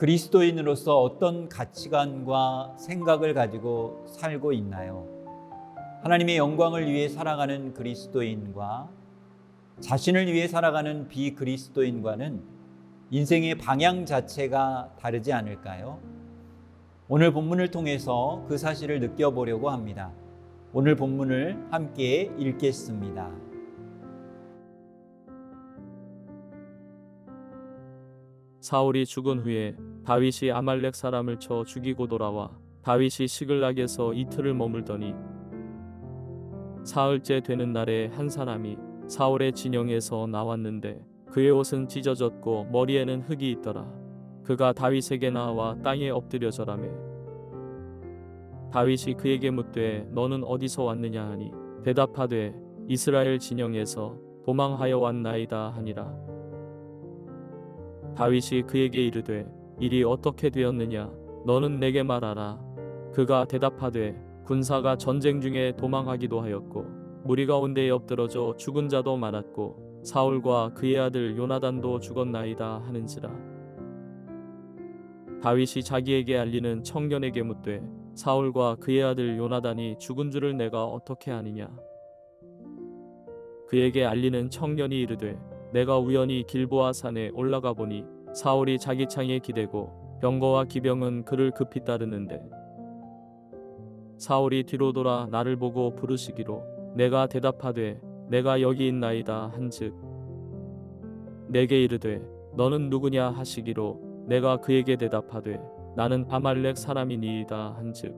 그리스도인으로서 어떤 가치관과 생각을 가지고 살고 있나요? 하나님의 영광을 위해 살아가는 그리스도인과 자신을 위해 살아가는 비그리스도인과는 인생의 방향 자체가 다르지 않을까요? 오늘 본문을 통해서 그 사실을 느껴보려고 합니다. 오늘 본문을 함께 읽겠습니다. 사울이 죽은 후에 다윗이 아말렉 사람을 쳐 죽이고 돌아와 다윗이 시글락에서 이틀을 머물더니 사흘째 되는 날에 한 사람이 사울의 진영에서 나왔는데 그의 옷은 찢어졌고 머리에는 흙이 있더라. 그가 다윗에게 나와 땅에 엎드려 절하매 다윗이 그에게 묻되 너는 어디서 왔느냐 하니 대답하되 이스라엘 진영에서 도망하여 왔나이다 하니라. 다윗이 그에게 이르되 일이 어떻게 되었느냐 너는 내게 말하라. 그가 대답하되 군사가 전쟁 중에 도망하기도 하였고 무리 가운데 엎드러져 죽은 자도 많았고 사울과 그의 아들 요나단도 죽었나이다 하는지라. 다윗이 자기에게 알리는 청년에게 묻되 사울과 그의 아들 요나단이 죽은 줄을 내가 어떻게 아느냐. 그에게 알리는 청년이 이르되 내가 우연히 길보아 산에 올라가 보니 사울이 자기 창에 기대고 병거와 기병은 그를 급히 따르는데 사울이 뒤로 돌아 나를 보고 부르시기로 내가 대답하되 내가 여기 있나이다 한즉 내게 이르되 너는 누구냐 하시기로 내가 그에게 대답하되 나는 아말렉 사람이니이다 한즉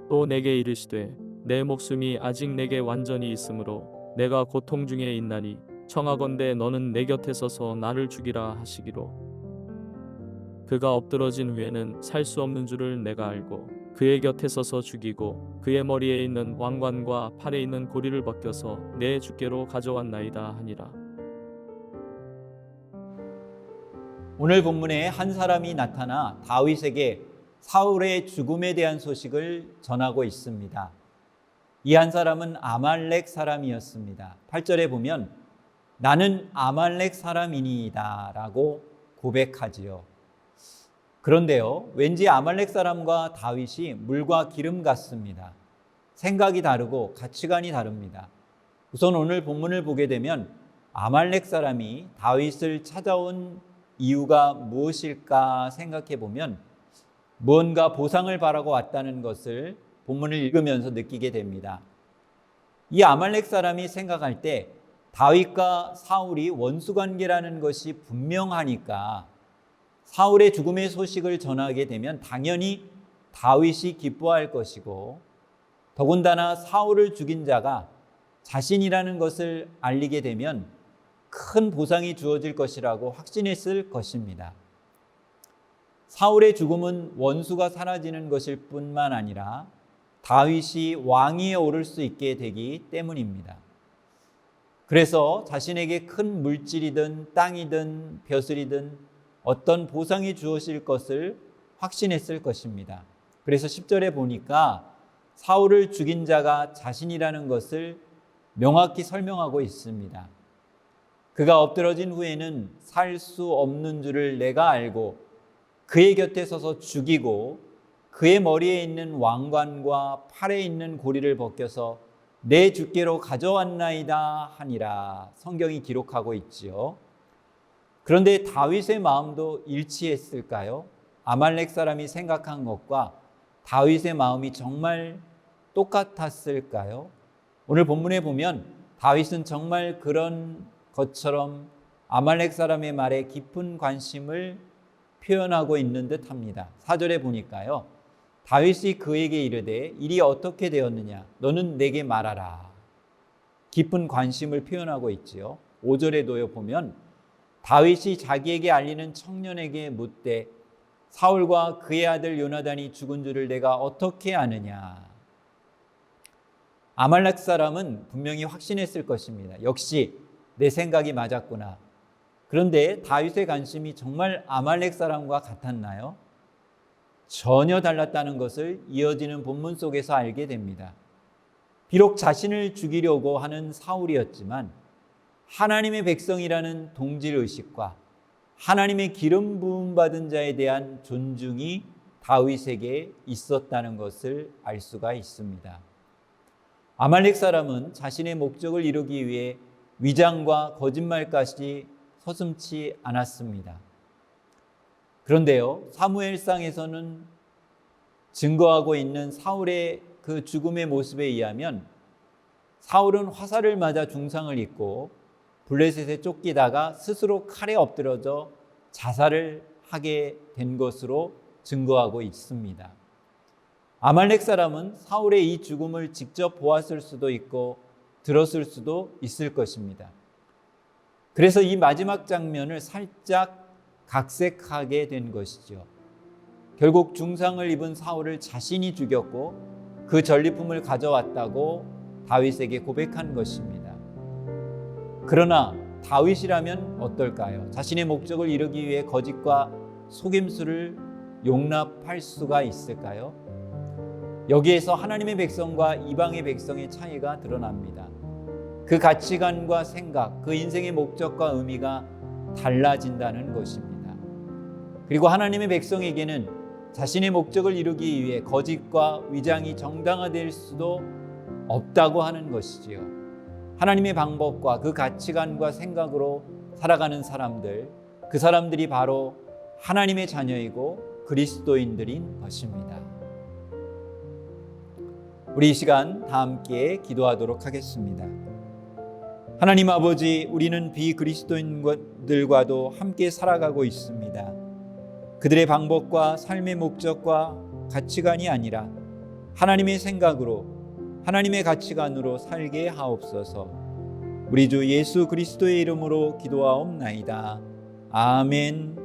또 내게 이르시되 내 목숨이 아직 내게 완전히 있으므로 내가 고통 중에 있나니 청하건대 너는 내 곁에 서서 나를 죽이라 하시기로 그가 엎드러진 후에는 살 수 없는 줄을 내가 알고 그의 곁에 서서 죽이고 그의 머리에 있는 왕관과 팔에 있는 고리를 벗겨서 내 주께로 가져왔나이다 하니라. 오늘 본문에 한 사람이 나타나 다윗에게 사울의 죽음에 대한 소식을 전하고 있습니다. 이 한 사람은 아말렉 사람이었습니다. 8절에 보면 나는 아말렉 사람이니이다 라고 고백하지요. 그런데요, 왠지 아말렉 사람과 다윗이 물과 기름 같습니다. 생각이 다르고 가치관이 다릅니다. 우선 오늘 본문을 보게 되면 아말렉 사람이 다윗을 찾아온 이유가 무엇일까 생각해 보면 무언가 보상을 바라고 왔다는 것을 본문을 읽으면서 느끼게 됩니다. 이 아말렉 사람이 생각할 때 다윗과 사울이 원수관계라는 것이 분명하니까 사울의 죽음의 소식을 전하게 되면 당연히 다윗이 기뻐할 것이고 더군다나 사울을 죽인 자가 자신이라는 것을 알리게 되면 큰 보상이 주어질 것이라고 확신했을 것입니다. 사울의 죽음은 원수가 사라지는 것일 뿐만 아니라 다윗이 왕위에 오를 수 있게 되기 때문입니다. 그래서 자신에게 큰 물질이든 땅이든 벼슬이든 어떤 보상이 주어질 것을 확신했을 것입니다. 그래서 10절에 보니까 사울을 죽인 자가 자신이라는 것을 명확히 설명하고 있습니다. 그가 엎드러진 후에는 살 수 없는 줄을 내가 알고 그의 곁에 서서 죽이고 그의 머리에 있는 왕관과 팔에 있는 고리를 벗겨서 내 주께로 가져왔나이다 하니라 성경이 기록하고 있지요. 그런데 다윗의 마음도 일치했을까요? 아말렉 사람이 생각한 것과 다윗의 마음이 정말 똑같았을까요? 오늘 본문에 보면 다윗은 정말 그런 것처럼 아말렉 사람의 말에 깊은 관심을 표현하고 있는 듯 합니다. 4절에 보니까요. 다윗이 그에게 이르되 일이 어떻게 되었느냐 너는 내게 말하라. 깊은 관심을 표현하고 있지요. 5절에도요 보면 다윗이 자기에게 알리는 청년에게 묻되 사울과 그의 아들 요나단이 죽은 줄을 내가 어떻게 아느냐. 아말렉 사람은 분명히 확신했을 것입니다. 역시 내 생각이 맞았구나. 그런데 다윗의 관심이 정말 아말렉 사람과 같았나요? 전혀 달랐다는 것을 이어지는 본문 속에서 알게 됩니다. 비록 자신을 죽이려고 하는 사울이었지만 하나님의 백성이라는 동질의식과 하나님의 기름 부음 받은 자에 대한 존중이 다윗에게 있었다는 것을 알 수가 있습니다. 아말렉 사람은 자신의 목적을 이루기 위해 위장과 거짓말까지 서슴지 않았습니다. 그런데요, 사무엘상에서는 증거하고 있는 사울의 그 죽음의 모습에 의하면 사울은 화살을 맞아 중상을 입고 블레셋에 쫓기다가 스스로 칼에 엎드러져 자살을 하게 된 것으로 증거하고 있습니다. 아말렉 사람은 사울의 이 죽음을 직접 보았을 수도 있고 들었을 수도 있을 것입니다. 그래서 이 마지막 장면을 살짝 각색하게 된 것이죠. 결국 중상을 입은 사울을 자신이 죽였고 그 전리품을 가져왔다고 다윗에게 고백한 것입니다. 그러나 다윗이라면 어떨까요? 자신의 목적을 이루기 위해 거짓과 속임수를 용납할 수가 있을까요? 여기에서 하나님의 백성과 이방의 백성의 차이가 드러납니다. 그 가치관과 생각, 그 인생의 목적과 의미가 달라진다는 것입니다. 그리고 하나님의 백성에게는 자신의 목적을 이루기 위해 거짓과 위장이 정당화될 수도 없다고 하는 것이지요. 하나님의 방법과 그 가치관과 생각으로 살아가는 사람들, 그 사람들이 바로 하나님의 자녀이고 그리스도인들인 것입니다. 우리 이 시간 다 함께 기도하도록 하겠습니다. 하나님 아버지, 우리는 비그리스도인들과도 함께 살아가고 있습니다. 그들의 방법과 삶의 목적과 가치관이 아니라 하나님의 생각으로, 하나님의 가치관으로 살게 하옵소서. 우리 주 예수 그리스도의 이름으로 기도하옵나이다. 아멘.